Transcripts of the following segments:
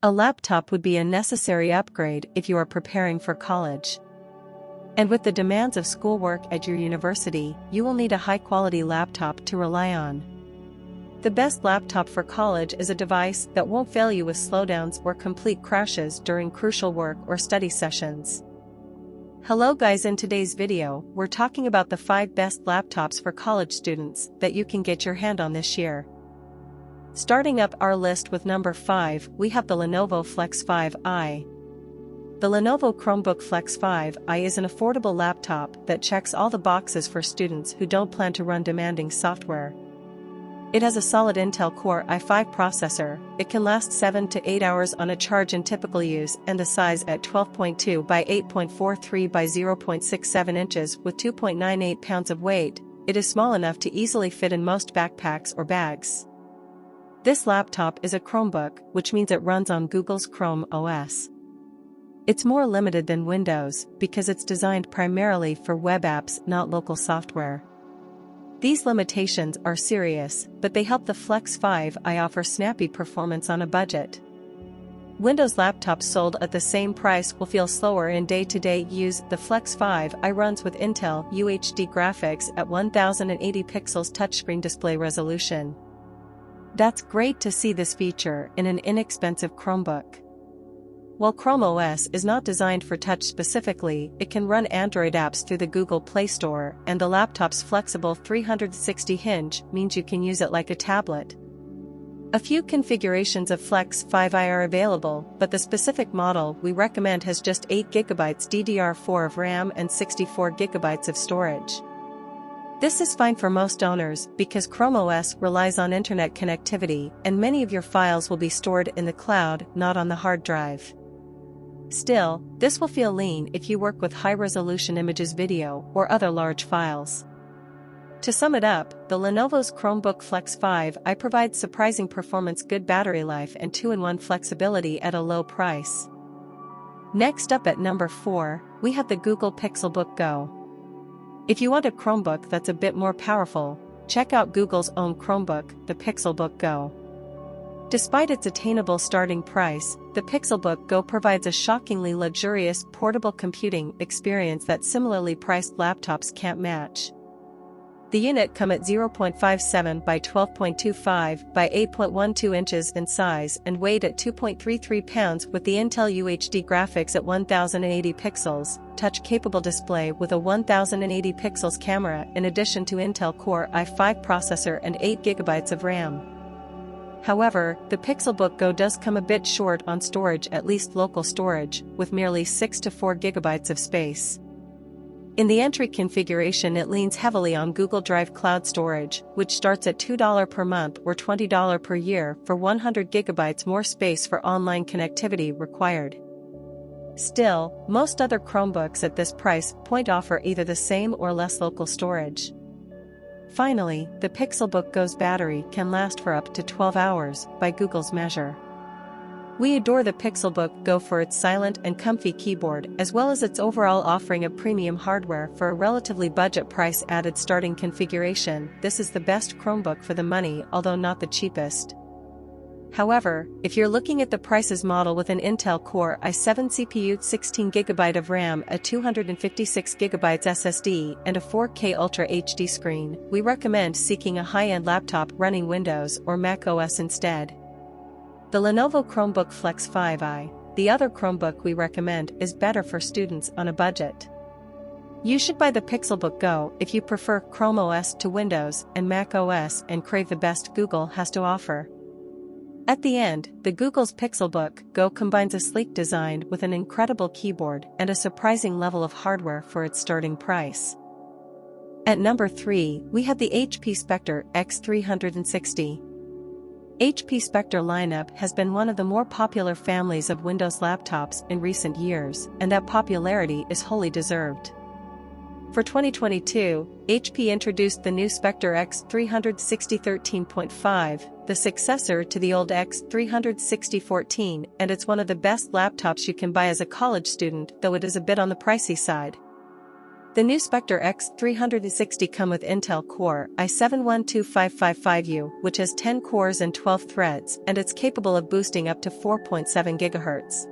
A laptop would be a necessary upgrade if you are preparing for college. And with the demands of schoolwork at your university, you will need a high-quality laptop to rely on. The best laptop for college is a device that won't fail you with slowdowns or complete crashes during crucial work or study sessions. Hello guys, in today's video, we're talking about the 5 best laptops for college students that you can get your hand on this year. Starting up our list with number 5, we have the Lenovo Flex 5i. The Lenovo Chromebook Flex 5i is an affordable laptop that checks all the boxes for students who don't plan to run demanding software. It has a solid Intel Core i5 processor, it can last 7 to 8 hours on a charge in typical use, and the size at 12.2 by 8.43 by 0.67 inches with 2.98 pounds of weight, it is small enough to easily fit in most backpacks or bags. This laptop is a Chromebook, which means it runs on Google's Chrome OS. It's more limited than Windows because it's designed primarily for web apps, not local software. These limitations are serious, but they help the Flex 5i offer snappy performance on a budget. Windows laptops sold at the same price will feel slower in day-to-day use. The Flex 5i runs with Intel UHD graphics at 1080 pixels touchscreen display resolution. That's great to see this feature in an inexpensive Chromebook. While Chrome OS is not designed for touch specifically, it can run Android apps through the Google Play Store, and the laptop's flexible 360 hinge means you can use it like a tablet. A few configurations of Flex 5i are available, but the specific model we recommend has just 8GB DDR4 of RAM and 64GB of storage. This is fine for most owners because Chrome OS relies on internet connectivity, and many of your files will be stored in the cloud, not on the hard drive. Still, this will feel lean if you work with high-resolution images, video, or other large files. To sum it up, the Lenovo's Chromebook Flex 5i provides surprising performance, good battery life, and 2-in-1 flexibility at a low price. Next up at number 4, we have the Google Pixelbook Go. If you want a Chromebook that's a bit more powerful, check out Google's own Chromebook, the Pixelbook Go. Despite its attainable starting price, the Pixelbook Go provides a shockingly luxurious portable computing experience that similarly priced laptops can't match. The unit comes at 0.57 by 12.25 by 8.12 inches in size and weighed at 2.33 pounds with the Intel UHD graphics at 1080 pixels, touch-capable display with a 1080 pixels camera in addition to Intel Core i5 processor and 8GB of RAM. However, the Pixelbook Go does come a bit short on storage, at least local storage, with merely 6 to 4GB of space. In the entry configuration, it leans heavily on Google Drive Cloud Storage, which starts at $2 per month or $20 per year for 100GB more space for online connectivity required. Still, most other Chromebooks at this price point offer either the same or less local storage. Finally, the Pixelbook Go's battery can last for up to 12 hours, by Google's measure. We adore the Pixelbook Go for its silent and comfy keyboard as well as its overall offering of premium hardware for a relatively budget price. Added starting configuration, this is the best Chromebook for the money, although not the cheapest. However, if you're looking at the prices model with an Intel Core i7 CPU, 16GB of RAM, a 256GB SSD, and a 4K Ultra HD screen, we recommend seeking a high-end laptop running Windows or Mac OS instead. The Lenovo Chromebook Flex 5i, the other Chromebook we recommend, is better for students on a budget. You should buy the Pixelbook Go if you prefer Chrome OS to Windows and Mac OS and crave the best Google has to offer. At the end, the Google's Pixelbook Go combines a sleek design with an incredible keyboard and a surprising level of hardware for its starting price. At number 3, we have the HP Spectre X360. HP Spectre lineup has been one of the more popular families of Windows laptops in recent years, and that popularity is wholly deserved. For 2022, HP introduced the new Spectre X360 13.5, the successor to the old X360 14, and it's one of the best laptops you can buy as a college student, though it is a bit on the pricey side. The new Spectre X360 come with Intel Core i7-12555U, which has 10 cores and 12 threads, and it's capable of boosting up to 4.7 GHz.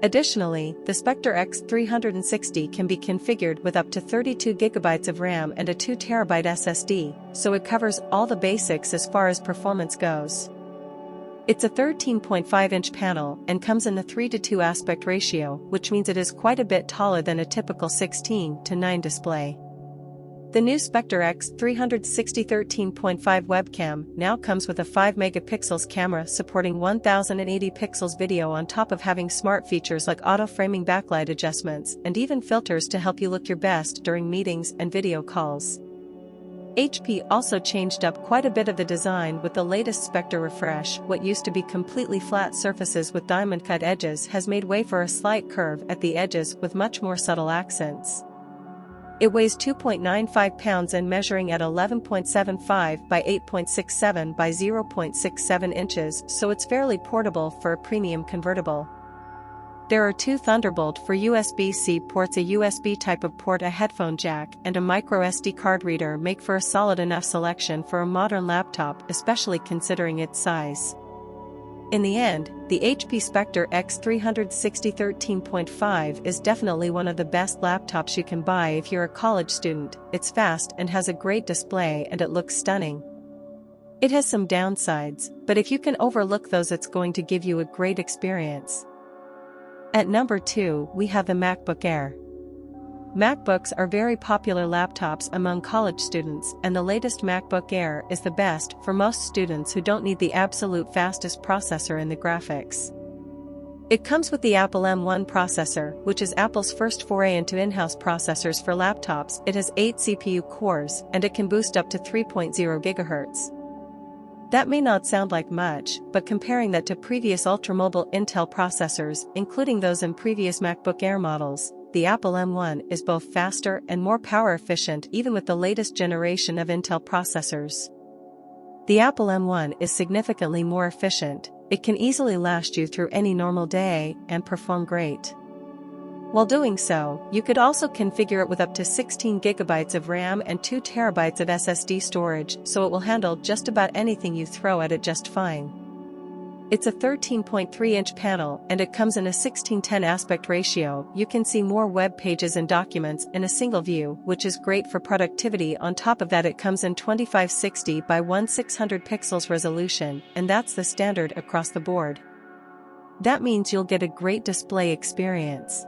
Additionally, the Spectre X360 can be configured with up to 32 GB of RAM and a 2 TB SSD, so it covers all the basics as far as performance goes. It's a 13.5-inch panel and comes in a 3:2 aspect ratio, which means it is quite a bit taller than a typical 16:9 display. The new Spectre X360 13.5 webcam now comes with a 5 megapixels camera supporting 1080 pixels video on top of having smart features like auto-framing backlight adjustments and even filters to help you look your best during meetings and video calls. HP also changed up quite a bit of the design with the latest Spectre refresh. What used to be completely flat surfaces with diamond-cut edges has made way for a slight curve at the edges with much more subtle accents. It weighs 2.95 pounds and measuring at 11.75 by 8.67 by 0.67 inches, so it's fairly portable for a premium convertible. There are 2 Thunderbolt for USB-C ports, a USB type of port, a headphone jack, and a microSD card reader make for a solid enough selection for a modern laptop, especially considering its size. In the end, the HP Spectre X360 13.5 is definitely one of the best laptops you can buy if you're a college student. It's fast and has a great display and it looks stunning. It has some downsides, but if you can overlook those, it's going to give you a great experience. At number 2, we have the MacBook Air. MacBooks are very popular laptops among college students, and the latest MacBook Air is the best for most students who don't need the absolute fastest processor in the graphics. It comes with the Apple M1 processor, which is Apple's first foray into in-house processors for laptops. It has 8 CPU cores, and it can boost up to 3.0 GHz. That may not sound like much, but comparing that to previous ultra-mobile Intel processors, including those in previous MacBook Air models, the Apple M1 is both faster and more power efficient even with the latest generation of Intel processors. The Apple M1 is significantly more efficient, it can easily last you through any normal day and perform great. While doing so, you could also configure it with up to 16 GB of RAM and 2 TB of SSD storage, so it will handle just about anything you throw at it just fine. It's a 13.3-inch panel and it comes in a 16:10 aspect ratio. You can see more web pages and documents in a single view, which is great for productivity. On top of that, it comes in 2560 by 1600 pixels resolution, and that's the standard across the board. That means you'll get a great display experience.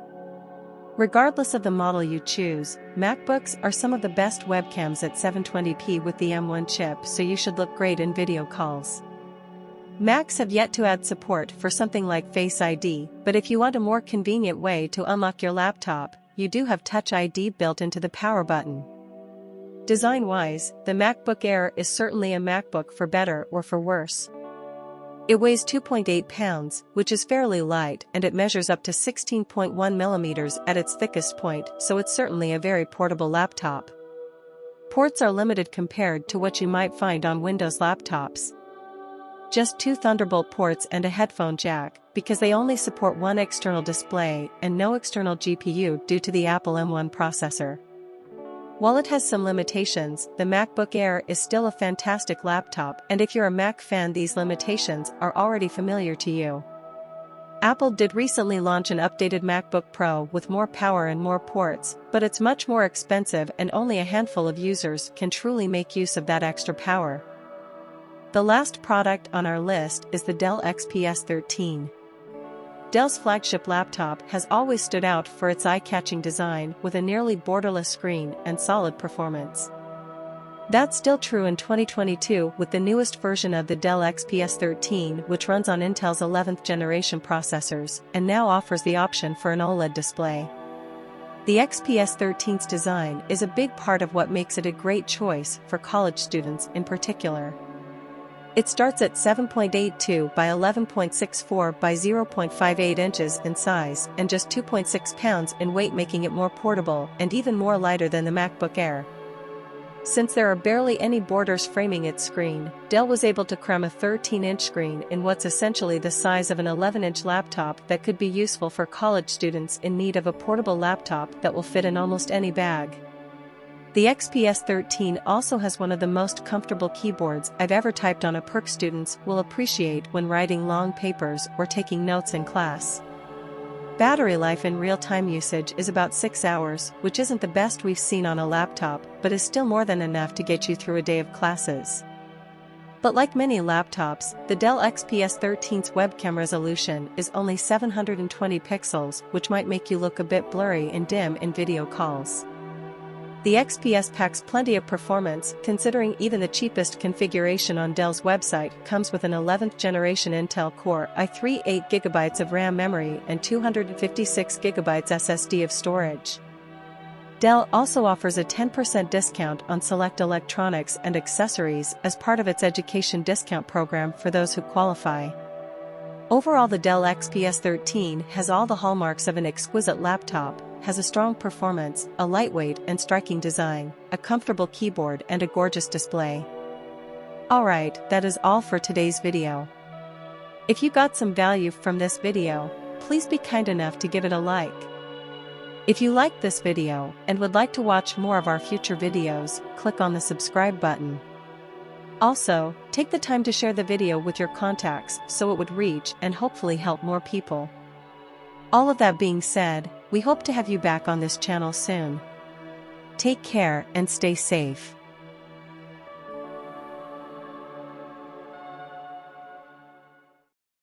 Regardless of the model you choose, MacBooks are some of the best webcams at 720p with the M1 chip, so you should look great in video calls. Macs have yet to add support for something like Face ID, but if you want a more convenient way to unlock your laptop, you do have Touch ID built into the power button. Design-wise, the MacBook Air is certainly a MacBook for better or for worse. It weighs 2.8 pounds, which is fairly light, and it measures up to 16.1 millimeters at its thickest point, so it's certainly a very portable laptop. Ports are limited compared to what you might find on Windows laptops. Just 2 Thunderbolt ports and a headphone jack, because they only support one external display and no external GPU due to the Apple M1 processor. While it has some limitations, the MacBook Air is still a fantastic laptop, and if you're a Mac fan, these limitations are already familiar to you. Apple did recently launch an updated MacBook Pro with more power and more ports, but it's much more expensive and only a handful of users can truly make use of that extra power. The last product on our list is the Dell XPS 13. Dell's flagship laptop has always stood out for its eye-catching design with a nearly borderless screen and solid performance. That's still true in 2022 with the newest version of the Dell XPS 13, which runs on Intel's 11th generation processors and now offers the option for an OLED display. The XPS 13's design is a big part of what makes it a great choice for college students in particular. It starts at 7.82 by 11.64 by 0.58 inches in size and just 2.6 pounds in weight, making it more portable and even more lighter than the MacBook Air. Since there are barely any borders framing its screen, Dell was able to cram a 13-inch screen in what's essentially the size of an 11-inch laptop that could be useful for college students in need of a portable laptop that will fit in almost any bag. The XPS 13 also has one of the most comfortable keyboards I've ever typed on. A perk students will appreciate when writing long papers or taking notes in class. Battery life in real-time usage is about 6 hours, which isn't the best we've seen on a laptop, but is still more than enough to get you through a day of classes. But like many laptops, the Dell XPS 13's webcam resolution is only 720 pixels, which might make you look a bit blurry and dim in video calls. The XPS packs plenty of performance, considering even the cheapest configuration on Dell's website comes with an 11th generation Intel Core i3 8GB of RAM memory and 256GB SSD of storage. Dell also offers a 10% discount on select electronics and accessories as part of its education discount program for those who qualify. Overall, the Dell XPS 13 has all the hallmarks of an exquisite laptop, has a strong performance, a lightweight and striking design, a comfortable keyboard and a gorgeous display. Alright, that is all for today's video. If you got some value from this video, please be kind enough to give it a like. If you liked this video and would like to watch more of our future videos, click on the subscribe button. Also, take the time to share the video with your contacts so it would reach and hopefully help more people. All of that being said, we hope to have you back on this channel soon. Take care and stay safe.